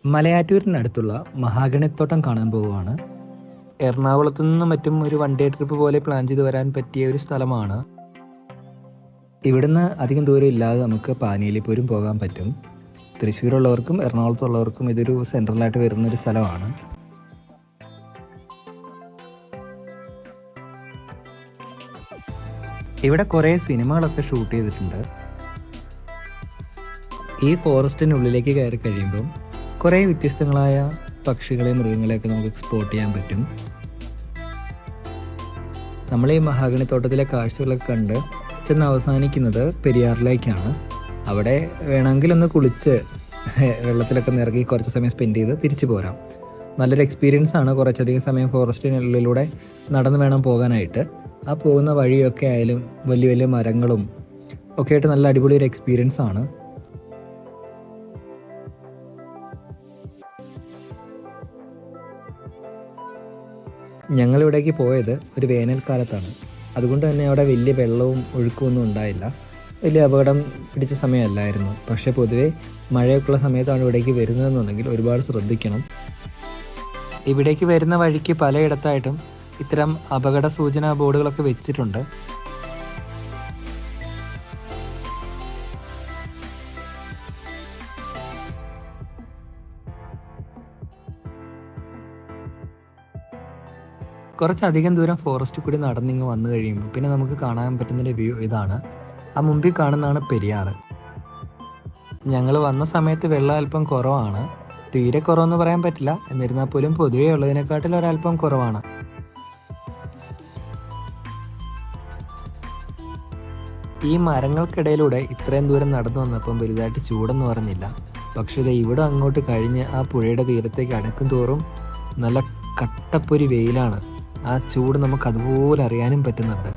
മലയാറ്റൂരിനടുത്തുള്ള മഹാഗണിത്തോട്ടം കാണാൻ പോവുകയാണ്. എറണാകുളത്തു നിന്നും മറ്റും ഒരു വൺ ഡേ ട്രിപ്പ് പോലെ പ്ലാൻ ചെയ്ത് വരാൻ പറ്റിയ ഒരു സ്ഥലമാണ്. ഇവിടുന്ന് അധികം ദൂരം ഇല്ലാതെ നമുക്ക് പാനിയിലിപ്പോലും പോകാൻ പറ്റും. തൃശ്ശൂരുള്ളവർക്കും എറണാകുളത്തുള്ളവർക്കും ഇതൊരു സെൻട്രലായിട്ട് വരുന്നൊരു സ്ഥലമാണ്. ഇവിടെ കുറേ സിനിമകളൊക്കെ ഷൂട്ട് ചെയ്തിട്ടുണ്ട്. ഈ ഫോറസ്റ്റിനുള്ളിലേക്ക് കയറി കഴിയുമ്പം കുറേ വ്യത്യസ്തങ്ങളായ പക്ഷികളെയും മൃഗങ്ങളെയൊക്കെ നമുക്ക് സ്പോട്ട് ചെയ്യാൻ പറ്റും. നമ്മൾ ഈ മഹാഗണിത്തോട്ടത്തിലെ കാഴ്ചകളൊക്കെ കണ്ട് ചെന്ന് അവസാനിക്കുന്നത് പെരിയാറിലേക്കാണ്. അവിടെ വേണമെങ്കിൽ ഒന്ന് കുളിച്ച് വെള്ളത്തിലൊക്കെ നിറങ്ങി കുറച്ച് സമയം സ്പെൻഡ് ചെയ്ത് തിരിച്ചു പോരാം. നല്ലൊരു എക്സ്പീരിയൻസ് ആണ്. കുറച്ചധികം സമയം ഫോറസ്റ്റിനുള്ളിലൂടെ നടന്ന് വേണം പോകാനായിട്ട്. ആ പോകുന്ന വഴിയൊക്കെ ആയാലും വലിയ വലിയ മരങ്ങളും ഒക്കെ ആയിട്ട് നല്ല അടിപൊളി ഒരു എക്സ്പീരിയൻസ് ആണ്. ഞങ്ങളിവിടേക്ക് പോയത് ഒരു വേനൽക്കാലത്താണ്. അതുകൊണ്ട് തന്നെ അവിടെ വലിയ വെള്ളവും ഒഴുക്കുമൊന്നും ഉണ്ടായില്ല. വലിയ അപകടം പിടിച്ച സമയമല്ലായിരുന്നു. പക്ഷേ പൊതുവേ മഴയൊക്കെയുള്ള സമയത്താണ് ഇവിടേക്ക് വരുന്നതെന്നുണ്ടെങ്കിൽ ഒരുപാട് ശ്രദ്ധിക്കണം. ഇവിടേക്ക് വരുന്ന വഴിക്ക് പലയിടത്തായിട്ടും ഇത്തരം അപകട സൂചനാ ബോർഡുകളൊക്കെ വെച്ചിട്ടുണ്ട്. കുറച്ചധികം ദൂരം ഫോറസ്റ്റ് കൂടി നടന്നിങ്ങ് വന്നു കഴിയുമ്പോൾ പിന്നെ നമുക്ക് കാണാൻ പറ്റുന്നൊരു വ്യൂ ഇതാണ്. ആ മുമ്പിൽ കാണുന്നതാണ് പെരിയാറ്. ഞങ്ങൾ വന്ന സമയത്ത് വെള്ളം അല്പം കുറവാണ്. തീരെ കുറവെന്ന് പറയാൻ പറ്റില്ല, എന്നിരുന്നാൽ പോലും പൊതുവേ ഉള്ളതിനെക്കാട്ടിൽ ഒരല്പം കുറവാണ്. ഈ മരങ്ങൾക്കിടയിലൂടെ ഇത്രയും ദൂരം നടന്നു വന്നപ്പം വലുതായിട്ട് ചൂടെന്ന് പറഞ്ഞില്ല. പക്ഷേ ഇത് ഇവിടെ അങ്ങോട്ട് കഴിഞ്ഞ് ആ പുഴയുടെ തീരത്തേക്ക് അടുക്കും തോറും നല്ല കട്ടപ്പൊരി വെയിലാണ്. ആ ചൂട് നമുക്ക് അതുപോലെ അറിയാനും പറ്റുന്നുണ്ട്.